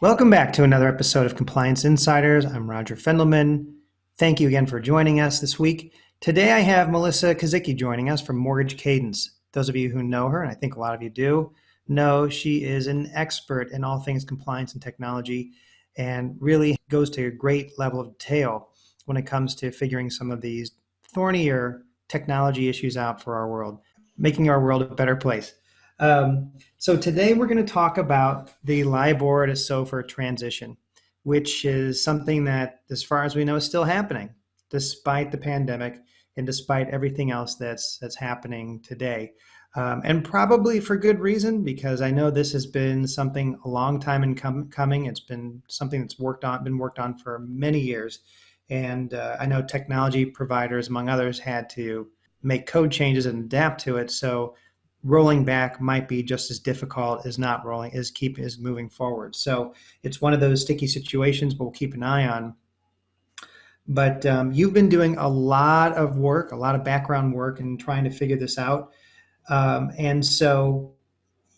Welcome back to another episode of Compliance Insiders. I'm Roger Fendelman. Thank you again for joining us this week. Today I have Melissa Kozicki joining us from Mortgage Cadence. Those of you who know her, and I think a lot of you do, know she is an expert in all things compliance and technology and really goes to a great level of detail when it comes to figuring some of these thornier technology issues out for our world, making our world a better place. So today we're going to talk about the LIBOR to SOFR transition, which is something that, as far as we know, is still happening, despite the pandemic and despite everything else that's happening today. And probably for good reason, because I know this has been something a long time in coming. It's been something that's been worked on for many years. And I know technology providers, among others, had to make code changes and adapt to it. So rolling back might be just as difficult as not rolling, as moving forward. So it's one of those sticky situations, but we'll keep an eye on. But you've been doing a lot of work, a lot of background work, and trying to figure this out. And so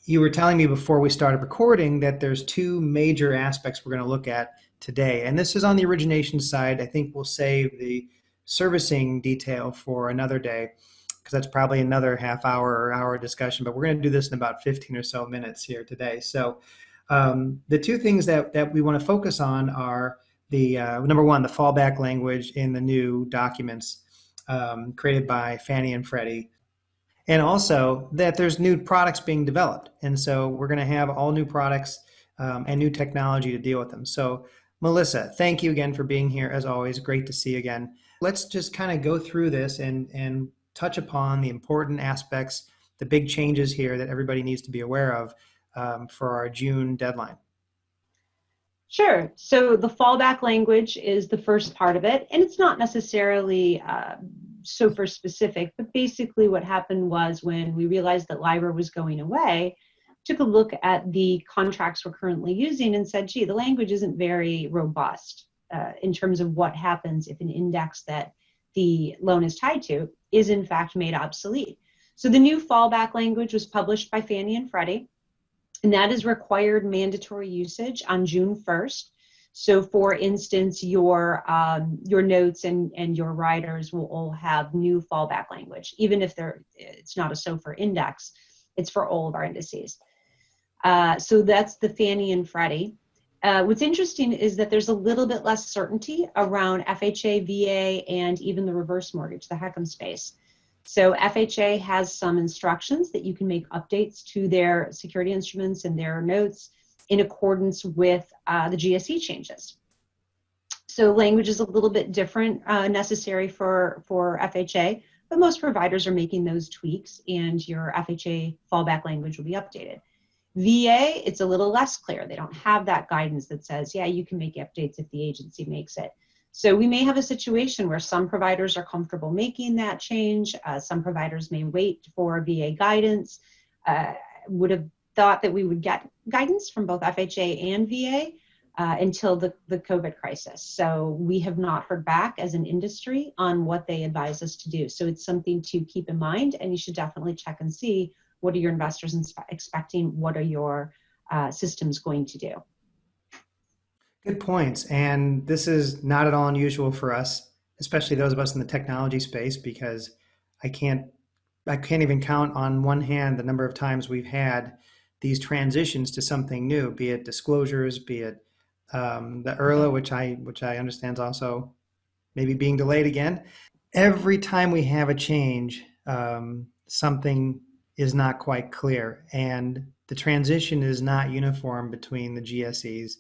you were telling me before we started recording that there's two major aspects we're going to look at today. And this is on the origination side. I think we'll save the servicing detail for another day, because that's probably another half hour or hour discussion, but we're going to do this in about 15 or so minutes here today. So the two things that we want to focus on are the number one, the fallback language in the new documents created by Fannie and Freddie, and also that there's new products being developed. And so we're going to have all new products and new technology to deal with them. So Melissa, thank you again for being here. As always, great to see you again. Let's just kind of go through this and touch upon the important aspects, the big changes here that everybody needs to be aware of for our June deadline. Sure. So the fallback language is the first part of it, and it's not necessarily SOFR specific, but basically what happened was when we realized that LIBOR was going away, took a look at the contracts we're currently using and said, gee, the language isn't very robust in terms of what happens if an index that the loan is tied to is in fact made obsolete. So the new fallback language was published by Fannie and Freddie, and that is required mandatory usage on June 1st. So for instance, your notes and your riders will all have new fallback language, even if it's not a SOFR index, it's for all of our indices. So that's the Fannie and Freddie. What's interesting is that there's a little bit less certainty around FHA, VA, and even the reverse mortgage, the HECM space. So FHA has some instructions that you can make updates to their security instruments and their notes in accordance with the GSE changes. So language is a little bit different, necessary for FHA, but most providers are making those tweaks and your FHA fallback language will be updated. VA, it's a little less clear. They don't have that guidance that says, yeah, you can make updates if the agency makes it. So we may have a situation where some providers are comfortable making that change. Some providers may wait for VA guidance. Would have thought that we would get guidance from both FHA and VA until the COVID crisis. So we have not heard back as an industry on what they advise us to do. So it's something to keep in mind, and you should definitely check and see what are your investors expecting, what are your systems going to do. Good points. And this is not at all unusual for us, especially those of us in the technology space, because I can't even count on one hand the number of times we've had these transitions to something new, be it disclosures, be it the ERLA, which I understand is also maybe being delayed again. Every time we have a change, something is not quite clear, and the transition is not uniform between the GSEs,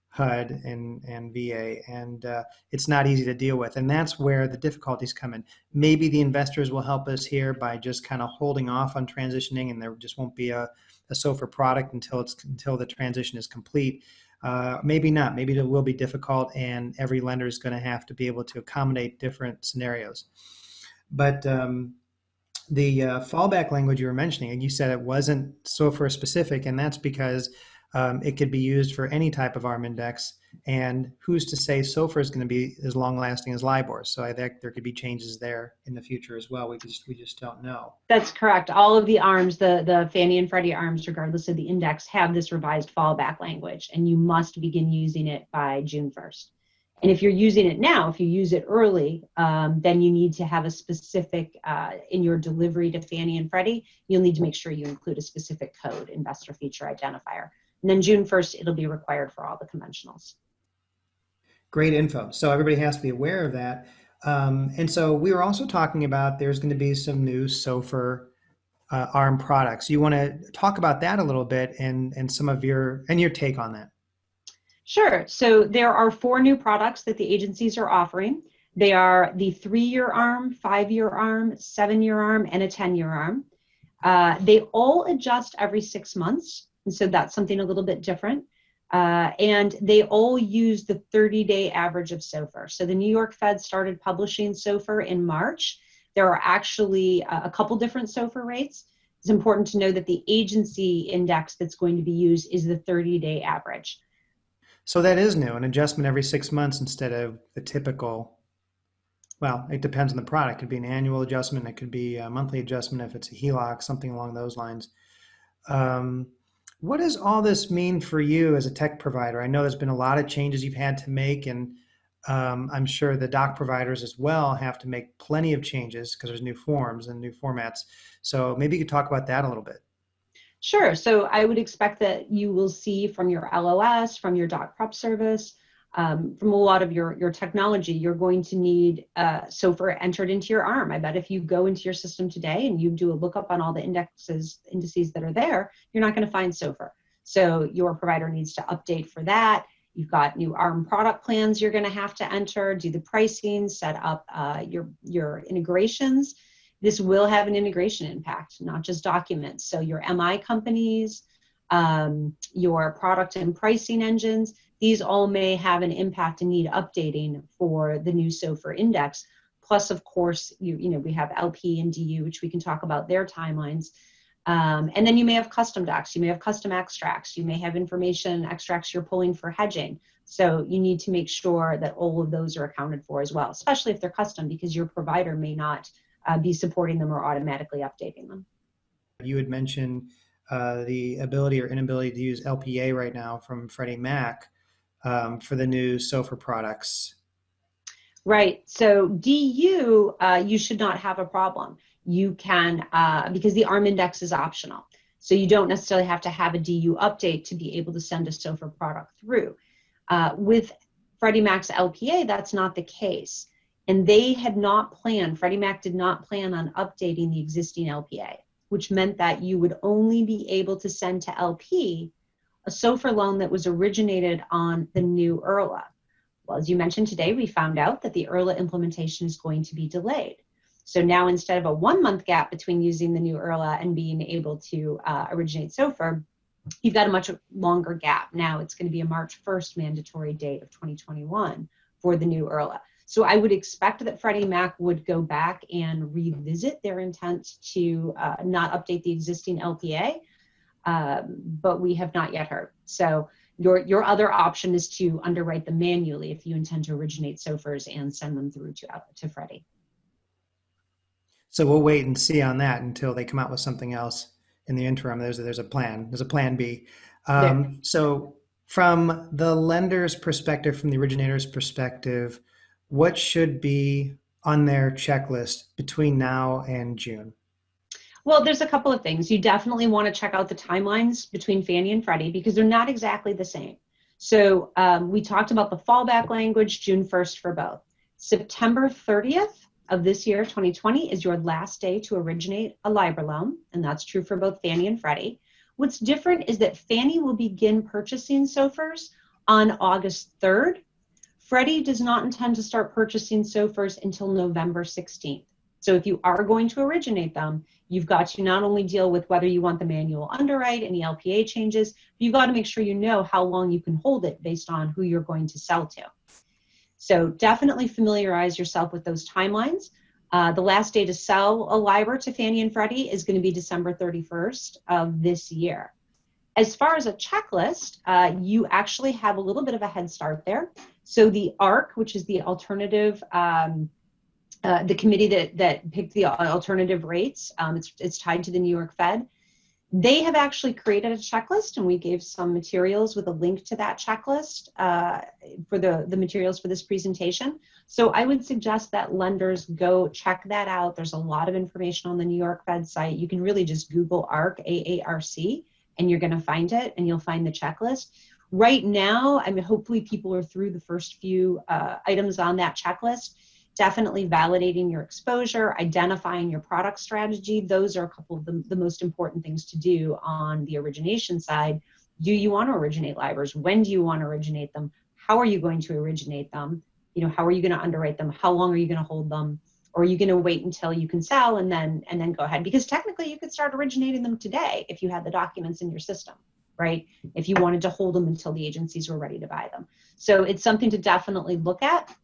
HUD, and VA, and it's not easy to deal with, and that's where the difficulties come in. Maybe the investors will help us here by just kind of holding off on transitioning, and there just won't be a SOFR product until the transition is complete. Maybe not. Maybe it will be difficult, and every lender is going to have to be able to accommodate different scenarios. But the fallback language you were mentioning, and you said it wasn't SOFR specific, and that's because It could be used for any type of ARM index. And who's to say SOFR is going to be as long lasting as LIBOR? So I think there could be changes there in the future as well. We just don't know. That's correct. All of the ARMs, the Fannie and Freddie ARMs, regardless of the index, have this revised fallback language, and you must begin using it by June 1st. And if you're using it now, if you use it early, then you need to have a specific, in your delivery to Fannie and Freddie, you'll need to make sure you include a specific code, investor feature identifier. And then June 1st, it'll be required for all the conventionals. Great info. So everybody has to be aware of that. And so we were also talking about there's going to be some new SOFR ARM products. You want to talk about that a little bit and some of your take on that? Sure. So there are 4 new products that the agencies are offering. They are the 3-year ARM, 5-year ARM, 7-year ARM, and a 10-year ARM. They all adjust every 6 months. And so that's something a little bit different. And they all use the 30-day average of SOFR. So the New York Fed started publishing SOFR in March. There are actually a couple different SOFR rates. It's important to know that the agency index that's going to be used is the 30-day average. So that is new, an adjustment every 6 months instead of the typical, well, it depends on the product. It could be an annual adjustment. It could be a monthly adjustment if it's a HELOC, something along those lines. What does all this mean for you as a tech provider? I know there's been a lot of changes you've had to make, and I'm sure the doc providers as well have to make plenty of changes because there's new forms and new formats. So maybe you could talk about that a little bit. Sure. So I would expect that you will see from your LOS, from your doc prep service, from a lot of your technology, you're going to need SOFR entered into your ARM. I bet if you go into your system today and you do a lookup on all the indices that are there, you're not going to find SOFR. So your provider needs to update for that. You've got new ARM product plans you're going to have to enter, do the pricing, set up your integrations. This will have an integration impact, not just documents. So your MI companies, your product and pricing engines, these all may have an impact and need updating for the new SOFR index. Plus, of course, we have LP and DU, which we can talk about their timelines. And then you may have custom docs, you may have custom extracts, you may have information extracts you're pulling for hedging. So you need to make sure that all of those are accounted for as well, especially if they're custom, because your provider may not be supporting them or automatically updating them. You had mentioned the ability or inability to use LPA right now from Freddie Mac for the new SOFR products. Right. So DU, you should not have a problem. You can, because the ARM index is optional. So you don't necessarily have to have a DU update to be able to send a SOFR product through. With Freddie Mac's LPA, that's not the case. And they had not planned, Freddie Mac did not plan on updating the existing LPA, which meant that you would only be able to send to LP a SOFR loan that was originated on the new IRLA. Well, as you mentioned today, we found out that the IRLA implementation is going to be delayed. So now instead of a 1-month gap between using the new IRLA and being able to originate SOFR, you've got a much longer gap. Now it's going to be a March 1st mandatory date of 2021 for the new IRLA. So I would expect that Freddie Mac would go back and revisit their intent to not update the existing LPA, but we have not yet heard. So your other option is to underwrite them manually if you intend to originate SOFRs and send them through to Freddie. So we'll wait and see on that until they come out with something else in the interim. There's a plan. There's a plan B. So from the lender's perspective, from the originator's perspective, what should be on their checklist between now and June? Well, there's a couple of things. You definitely want to check out the timelines between Fannie and Freddie because they're not exactly the same. So we talked about the fallback language, June 1st for both. September 30th of this year, 2020, is your last day to originate a LIBOR loan, and that's true for both Fannie and Freddie. What's different is that Fannie will begin purchasing SOFRs on August 3rd. Freddie does not intend to start purchasing SOFRs until November 16th. So if you are going to originate them, you've got to not only deal with whether you want the manual underwrite, any LPA changes, but you've got to make sure you know how long you can hold it based on who you're going to sell to. So definitely familiarize yourself with those timelines. The last day to sell a LIBOR to Fannie and Freddie is going to be December 31st of this year. As far as a checklist, you actually have a little bit of a head start there. So the ARC, which is the alternative, the committee that picked the alternative rates, it's tied to the New York Fed. They have actually created a checklist, and we gave some materials with a link to that checklist for the materials for this presentation. So I would suggest that lenders go check that out. There's a lot of information on the New York Fed site. You can really just Google ARC, AARC, and you're going to find it, and you'll find the checklist. Right now, I mean, hopefully people are through the first few items on that checklist. Definitely validating your exposure, identifying your product strategy. Those are a couple of the most important things to do on the origination side. Do you want to originate LIBORs? When do you want to originate them? How are you going to originate them? You know, how are you going to underwrite them? How long are you going to hold them? Or are you going to wait until you can sell and then go ahead? Because technically you could start originating them today if you had the documents in your system, right? If you wanted to hold them until the agencies were ready to buy them. So it's something to definitely look at.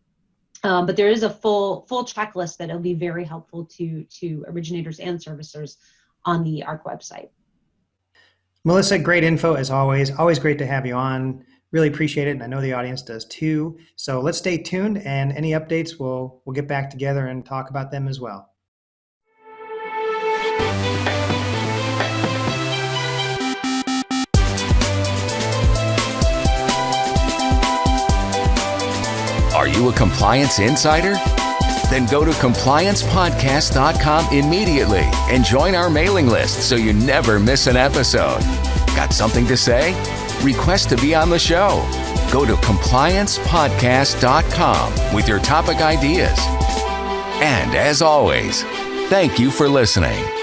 But there is a full checklist that will be very helpful to originators and servicers on the ARC website. Melissa, great info as always. Always great to have you on. Really appreciate it, and I know the audience does too. So let's stay tuned, and any updates, we'll get back together and talk about them as well. Are you a compliance insider? Then go to compliancepodcast.com immediately and join our mailing list so you never miss an episode. Got something to say? Request to be on the show. Go to compliancepodcast.com with your topic ideas. And as always, thank you for listening.